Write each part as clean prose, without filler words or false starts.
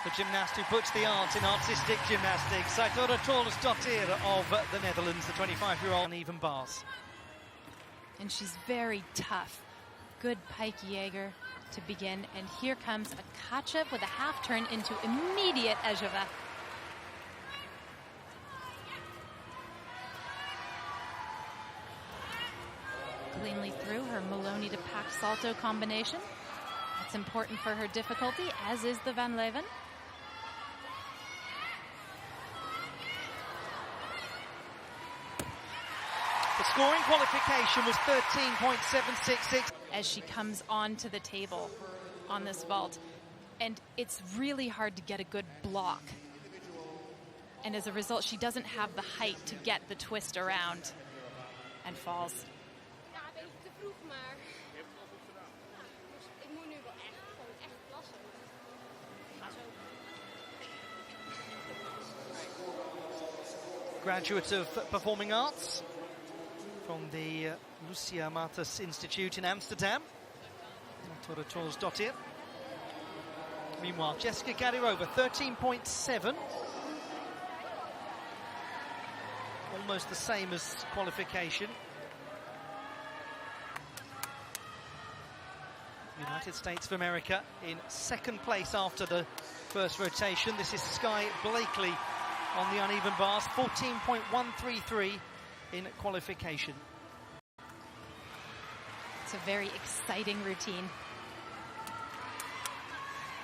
The gymnast who puts the art in artistic gymnastics. Saitora Torsdottir of the Netherlands, the 25-year-old, uneven bars. And she's very tough. Good pike Jaeger to begin. And here comes a Kachev with a half turn into immediate Ejava. Cleanly through her Maloney to Pak Salto combination. That's important for her difficulty, as is the Van Leeuwen. The scoring qualification was 13.766. As she comes onto the table on this vault. And it's really hard to get a good block. And as a result, she doesn't have the height to get the twist around and falls. Graduate of Performing Arts from the Lucia Martus Institute in Amsterdam. Saitora Torsdottir. Meanwhile, Jessica Gadirova, 13.7. Almost the same as qualification. United States of America in second place after the first rotation. This is Sky Blakely on the uneven bars, 14.133 in qualification. It's a very exciting routine.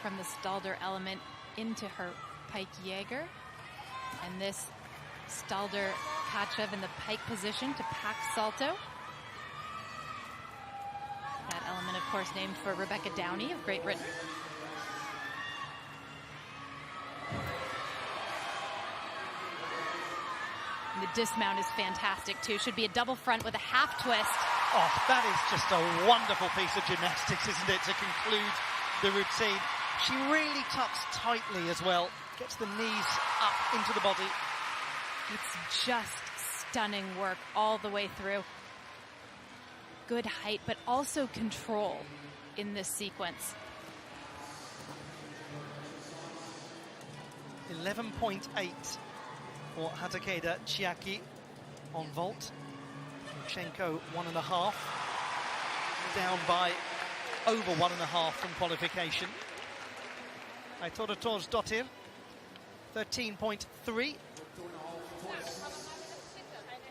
From the Stalder element into her pike Jaeger. And this Stalder Kachev in the pike position to Pak Salto. That element, of course, named for Rebecca Downey of Great Britain. And the dismount is fantastic, too. Should be a double front with a half twist. Oh, that is just a wonderful piece of gymnastics, isn't it, to conclude the routine. She really tucks tightly as well. Gets the knees up into the body. It's just stunning work all the way through. Good height, but also control in this sequence. 11.8 for Hatakeda Chiaki on vault. Shevchenko 1.5. Down by over 1.5 from qualification. Saitora Torsdottir, 13.3.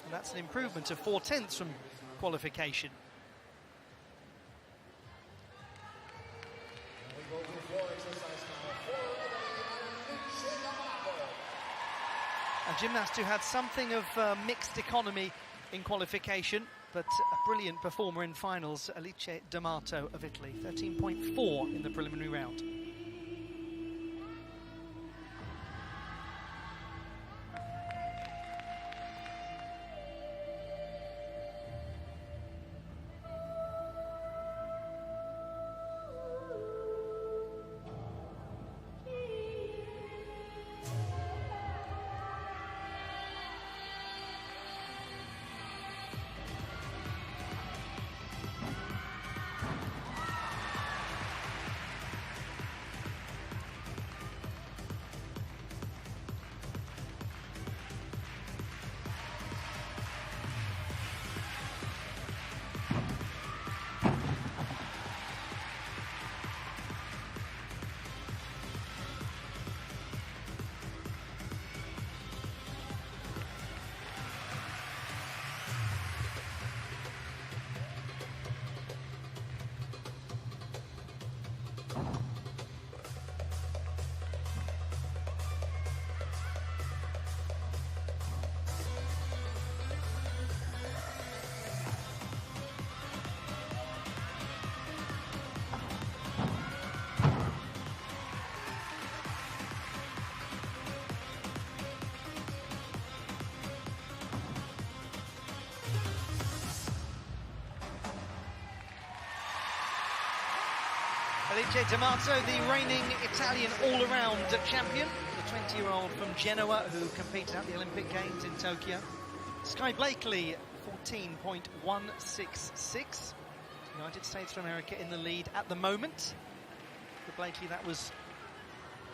And that's an improvement of 0.4 from qualification. A gymnast who had something of mixed economy in qualification, but a brilliant performer in finals, Alice D'Amato of Italy, 13.4 in the preliminary round. Alice D'Amato, the reigning Italian all-around champion, the 20-year-old from Genoa who competed at the Olympic Games in Tokyo. Sky Blakely, 14.166. United States of America in the lead at the moment. For Blakely, that was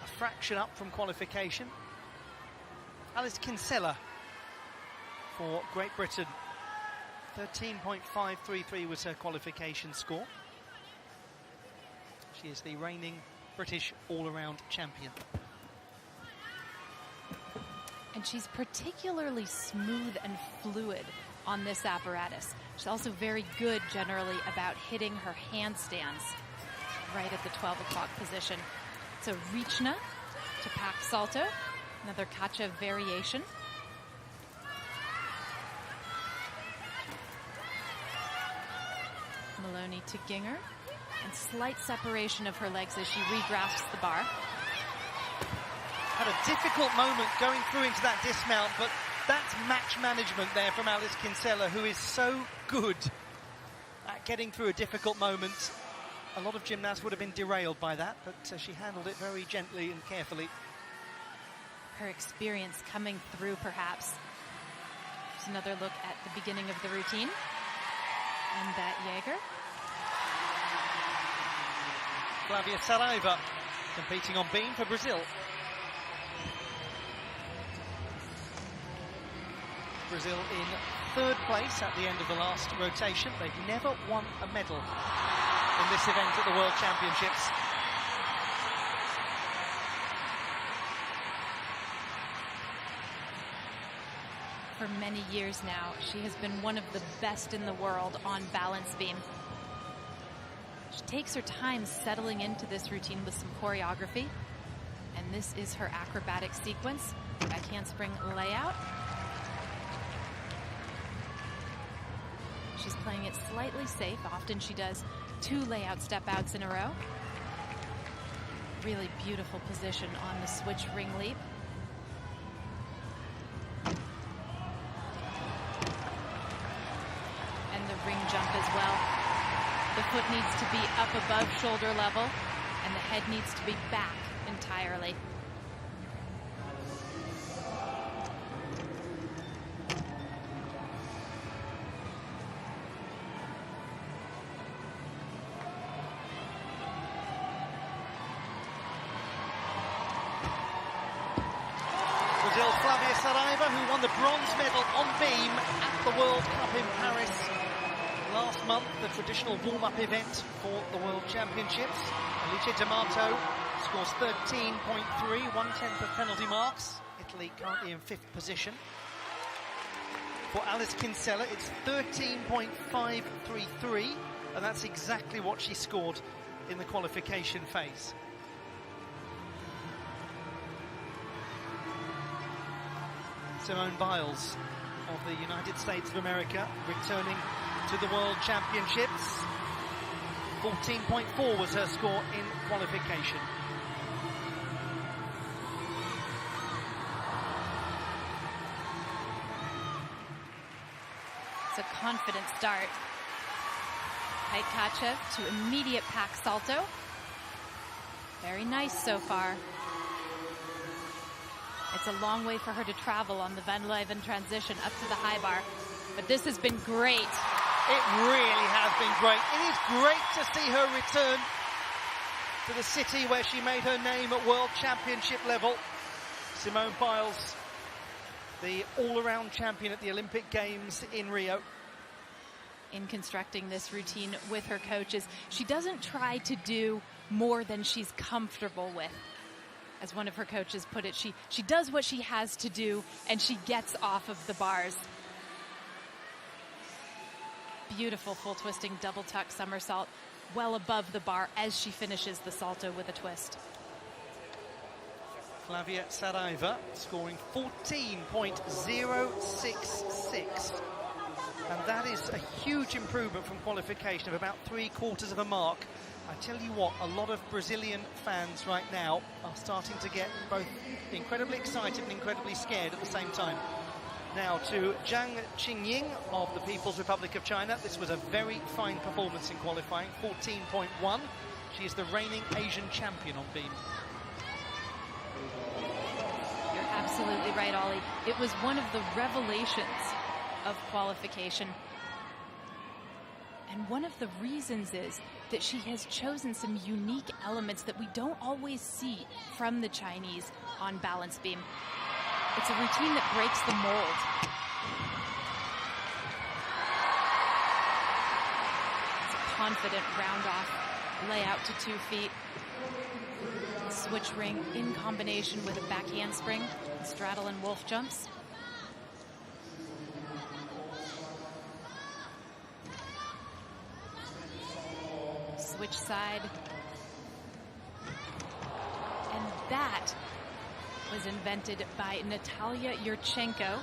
a fraction up from qualification. Alice Kinsella for Great Britain. 13.533 was her qualification score. She is the reigning British all-around champion. And she's particularly smooth and fluid on this apparatus. She's also very good generally about hitting her handstands right at the 12 o'clock position. So Rechna to Pak Salto, another Kacha variation. Maloney to Ginger, and slight separation of her legs as she regrasps the bar. Had a difficult moment going through into that dismount, but that's match management there from Alice Kinsella, who is so good at getting through a difficult moment. A lot of gymnasts would have been derailed by that, but she handled it very gently and carefully. Her experience coming through, perhaps. Here's another look at the beginning of the routine. And that Jaeger. Flavia Saraiva competing on beam for Brazil. Brazil in third place at the end of the last rotation. They've never won a medal in this event at the World Championships. For many years now, she has been one of the best in the world on balance beam. She takes her time settling into this routine with some choreography. And this is her acrobatic sequence. Back handspring layout. She's playing it slightly safe. Often she does 2 layout step outs in a row. Really beautiful position on the switch ring leap. And the ring jump as well. The foot needs to be up above shoulder level, and the head needs to be back entirely. Brazil's Flavia Saraiva, who won the bronze medal on beam at the World Cup in Paris last month, the traditional warm-up event for the World Championships. Alice D'Amato scores 13.3, 1/10 of penalty marks. Italy currently in 5th position. For Alice Kinsella, it's 13.533, and that's exactly what she scored in the qualification phase. Simone Biles of the United States of America returning to the World Championships. 14.4 was her score in qualification. It's a confident start. Tight Kacha to immediate Pak Salto. Very nice so far. It's a long way for her to travel on the Van Leuven transition up to the high bar. But this has been great. It really has been great. It is great to see her return to the city where she made her name at World Championship level. Simone Biles, the all-around champion at the Olympic Games in Rio. In constructing this routine with her coaches, she doesn't try to do more than she's comfortable with. As one of her coaches put it, she does what she has to do, and she gets off of the bars. Beautiful full twisting double tuck somersault, well above the bar as she finishes the salto with a twist. Flavia Saraiva scoring 14.066. And that is a huge improvement from qualification of about 3/4 of a mark. I tell you what, a lot of Brazilian fans right now are starting to get both incredibly excited and incredibly scared at the same time. Now to Zhang Qingying of the People's Republic of China. This was a very fine performance in qualifying, 14.1. She is the reigning Asian champion on beam. You're absolutely right, Ollie. It was one of the revelations of qualification. And one of the reasons is that she has chosen some unique elements that we don't always see from the Chinese on balance beam. It's a routine that breaks the mold. It's a confident round off layout to 2 feet. Switch ring in combination with a back handspring, straddle and wolf jumps. Switch side. And that was invented by Natalia Yurchenko, a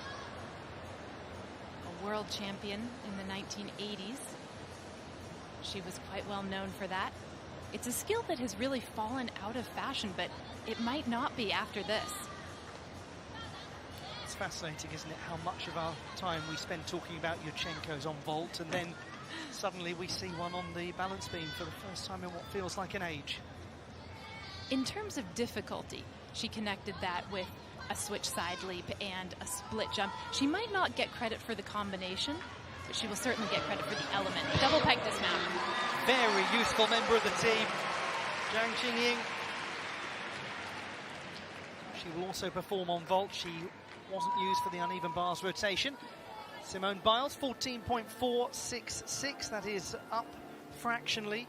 world champion in the 1980s. She was quite well known for that. It's a skill that has really fallen out of fashion, but it might not be after this. It's fascinating, isn't it, how much of our time we spend talking about Yurchenko's on vault, and then suddenly we see one on the balance beam for the first time in what feels like an age. In terms of difficulty, she connected that with a switch side leap and a split jump. She might not get credit for the combination, but she will certainly get credit for the element. Double pike dismount. Very useful member of the team, Zhang Qingying. She will also perform on vault. She wasn't used for the uneven bars rotation. Simone Biles, 14.466. That is up fractionally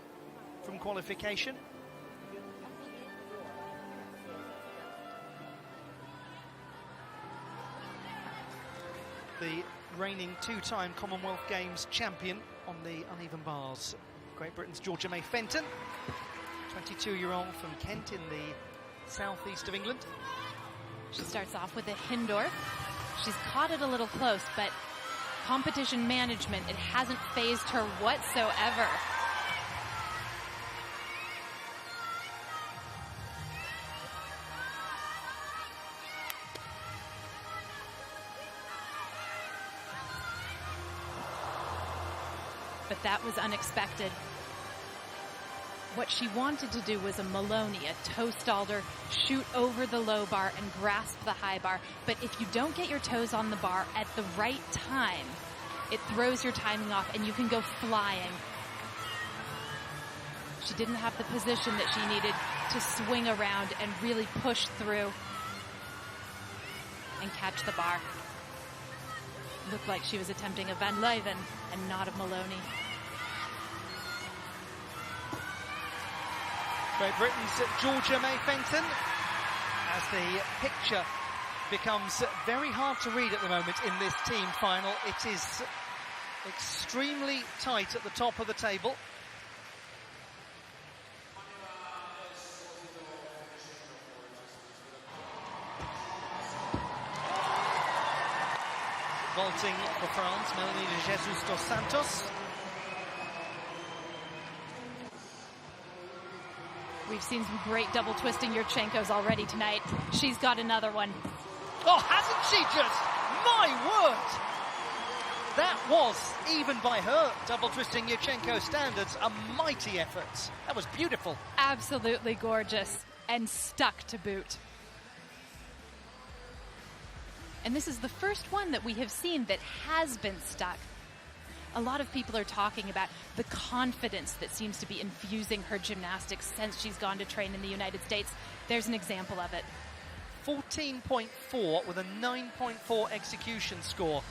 from qualification. The reigning two-time Commonwealth Games champion on the uneven bars. Great Britain's Georgia May Fenton, 22-year-old from Kent in the southeast of England. She starts off with a Hindorf. She's caught it a little close, but competition management, it hasn't phased her whatsoever. But that was unexpected. What she wanted to do was a Maloney, a toe stalder, shoot over the low bar and grasp the high bar. But if you don't get your toes on the bar at the right time, it throws your timing off and you can go flying. She didn't have the position that she needed to swing around and really push through and catch the bar. Looked like she was attempting a Van Leuven and not a Maloney. Great Britain's Georgia May Fenton, as the picture becomes very hard to read at the moment in this team final. It is extremely tight at the top of the table. Vaulting for France, Melanie de Jesus dos Santos. We've seen some great double twisting Yurchenkos already tonight. She's got another one. Oh, hasn't she just? My word! That was, even by her double twisting Yurchenko standards, a mighty effort. That was beautiful. Absolutely gorgeous and stuck to boot. And this is the first one that we have seen that has been stuck. A lot of people are talking about the confidence that seems to be infusing her gymnastics since she's gone to train in the United States. There's an example of it. 14.4 with a 9.4 execution score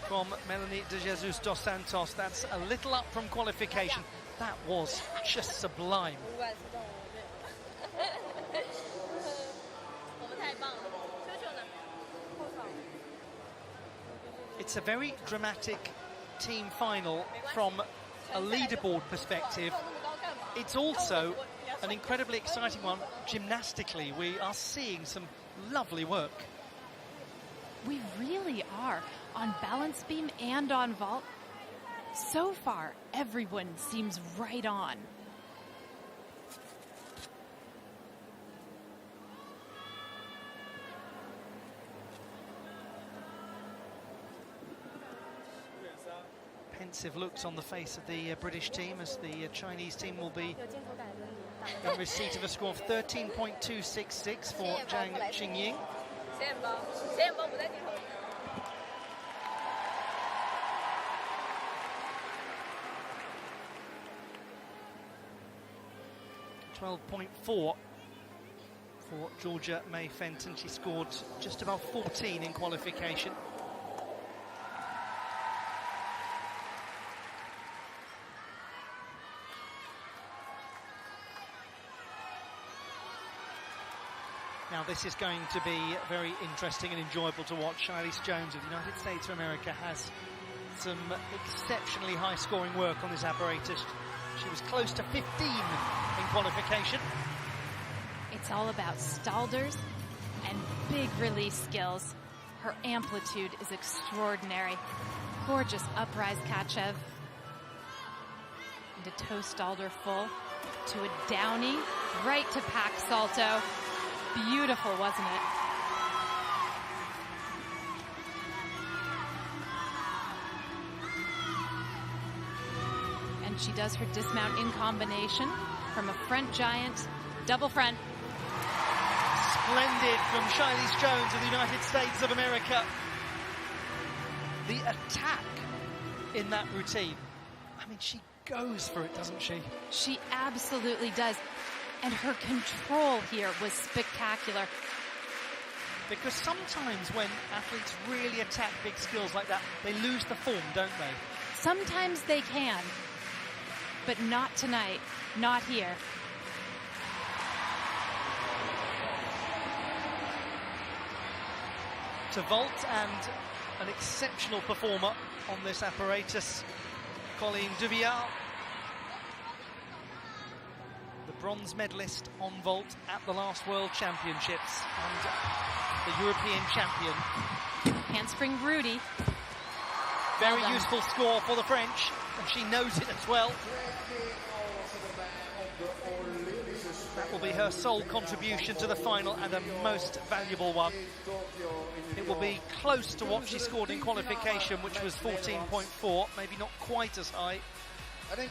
from Melanie de Jesus dos Santos. That's a little up from qualification. That was just sublime. It's a very dramatic team final from a leaderboard perspective. It's also an incredibly exciting one gymnastically. We are seeing some lovely work. We really are on balance beam and on vault. So far, everyone seems right on. Pensive looks on the face of the British team as the Chinese team will be in receipt of a score of 13.266 for Zhang Qingying. 12.4 for Georgia May Fenton. She scored just above 14 in qualification. Now this is going to be very interesting and enjoyable to watch. Charlize Jones of the United States of America has some exceptionally high scoring work on this apparatus. She was close to 15 in qualification. It's all about stalders and big release skills. Her amplitude is extraordinary. Gorgeous uprise Kachev. And a toe stalder full to a downy, right to pack salto. Beautiful, wasn't it? And she does her dismount in combination from a front giant, double front. Splendid from Charlize Jones of the United States of America. The attack in that routine. I mean, she goes for it, doesn't she? She absolutely does. And her control here was spectacular. Because sometimes when athletes really attack big skills like that, they lose the form, don't they? Sometimes they can, but not tonight, not here. To vault, and an exceptional performer on this apparatus, Colleen Duvillard, the bronze medalist on vault at the last World Championships and the European champion. Handspring Rudy. Very useful score for the French, and she knows it as well. That will be her sole contribution to the final, and a most valuable one. It will be close to what she scored in qualification, which was 14.4, maybe not quite as high.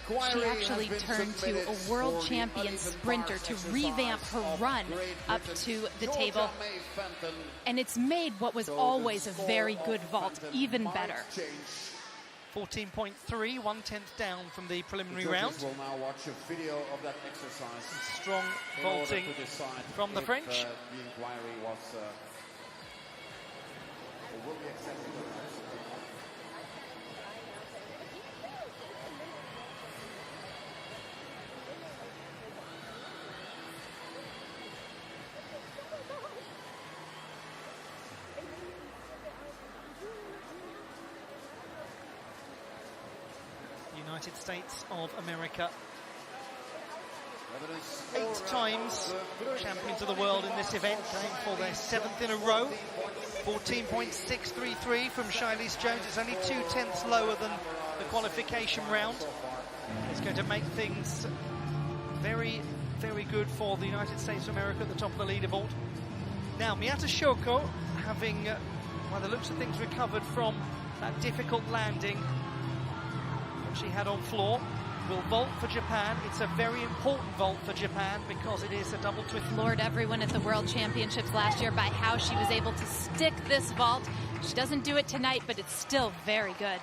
She actually turned to a world champion sprinter to revamp her run up to the table. And it's made what was always a very good vault even better. 14.3, 1/10 down from the preliminary round. Will now watch a video of that exercise. Strong vaulting from the French. The inquiry was will be accepted. United States of America. 8 times champions of the world in this event, going for their 7th in a row. 14.633 from Charlize Jones. It's only 0.2 lower than the qualification round. It's going to make things very, very good for the United States of America at the top of the leaderboard. Now, Miyata Shoko, having, by the looks of things, recovered from that difficult landing she had on floor, will vault for Japan. It's a very important vault for Japan because it is a double twist. Floored everyone at the World Championships last year by how she was able to stick this vault. She doesn't do it tonight, but it's still very good.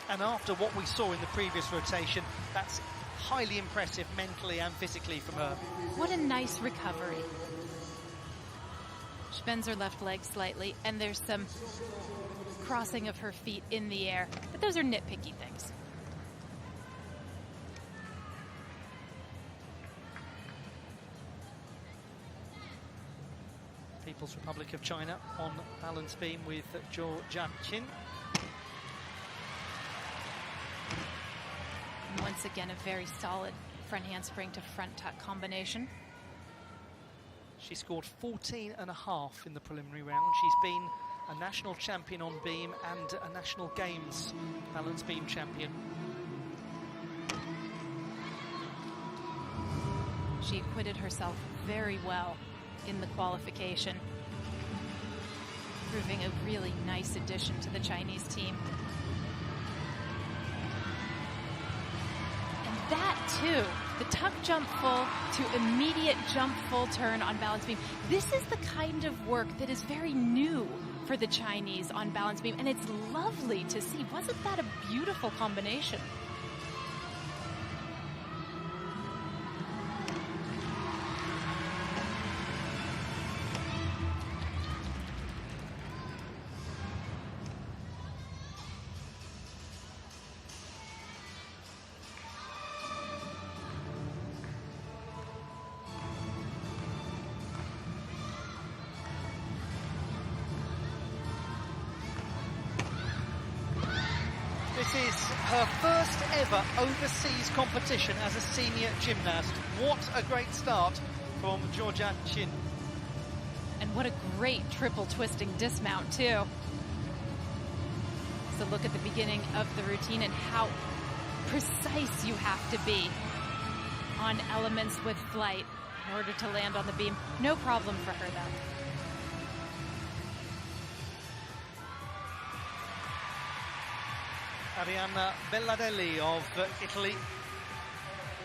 And after what we saw in the previous rotation, that's highly impressive mentally and physically from her. What a nice recovery. She bends her left leg slightly, and there's some crossing of her feet in the air, but those are nitpicky things. People's Republic of China on balance beam with Zhou Jiaqin. Once again, a very solid front handspring to front tuck combination. She scored 14.5 in the preliminary round. She's been a national champion on beam and a national games balance beam champion. She acquitted herself very well in the qualification, proving a really nice addition to the Chinese team. And that too, the tuck jump full to immediate jump full turn on balance beam. This is the kind of work that is very new for the Chinese on balance beam, and it's lovely to see. Wasn't that a beautiful combination? her first ever overseas competition as a senior gymnast. What a great start from Georgia Chin. And what a great triple twisting dismount too. So look at the beginning of the routine and how precise you have to be on elements with flight in order to land on the beam. No problem for her though. Arianna Belladelli of Italy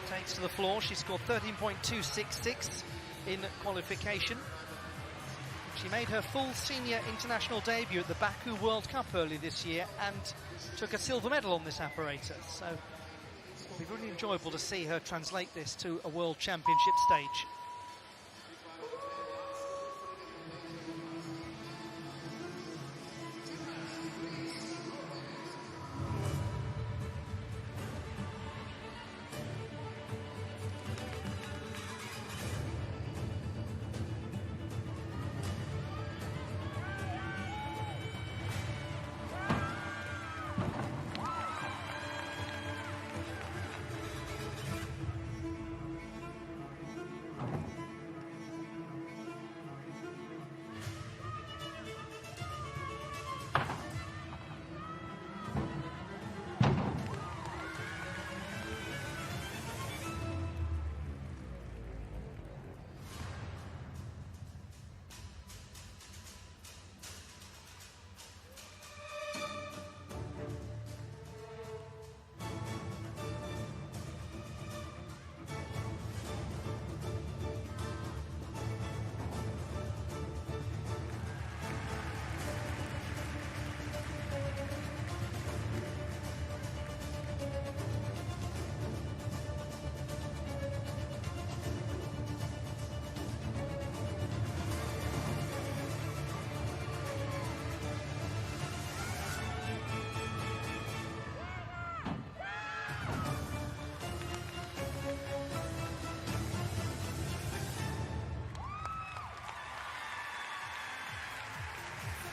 takes to the floor. She scored 13.266 in qualification. She made her full senior international debut at the Baku World Cup early this year and took a silver medal on this apparatus. So it'll be really enjoyable to see her translate this to a World Championship stage.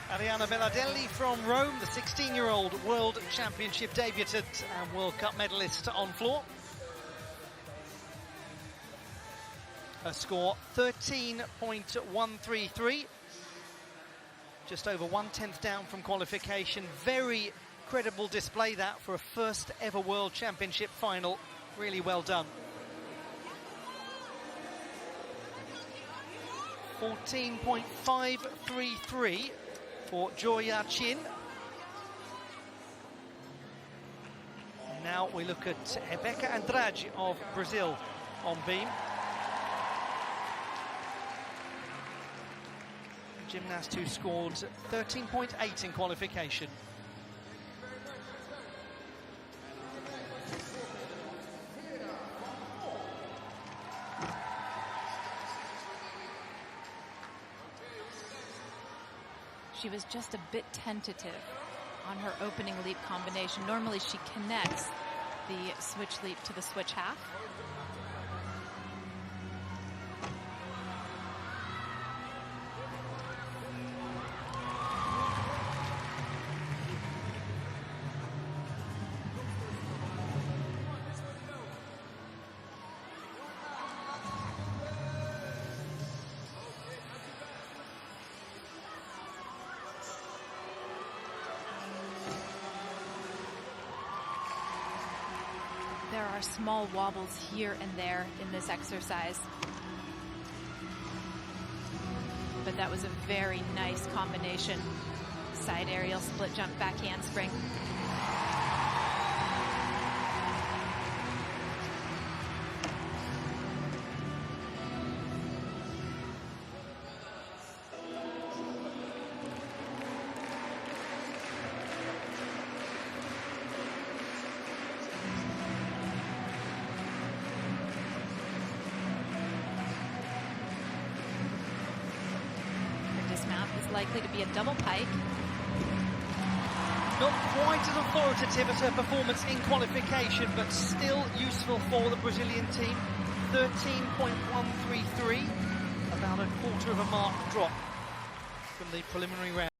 Arianna Belladelli from Rome, the 16-year-old World Championship debutant and World Cup medalist on floor. Her score 13.133, just over 1/10 down from qualification. Very credible display that for a first ever World Championship final. Really well done. 14.533 for Georgia Chin. Now we look at Rebeca Andrade of Brazil on beam. Gymnast who scored 13.8 in qualification. She was just a bit tentative on her opening leap combination. Normally she connects the switch leap to the switch half. There are small wobbles here and there in this exercise. But that was a very nice combination. Side aerial split jump back handspring. Dismount is likely to be a double pike. Not quite as authoritative as her performance in qualification, but still useful for the Brazilian team. 13.133, about a quarter of a mark drop from the preliminary round.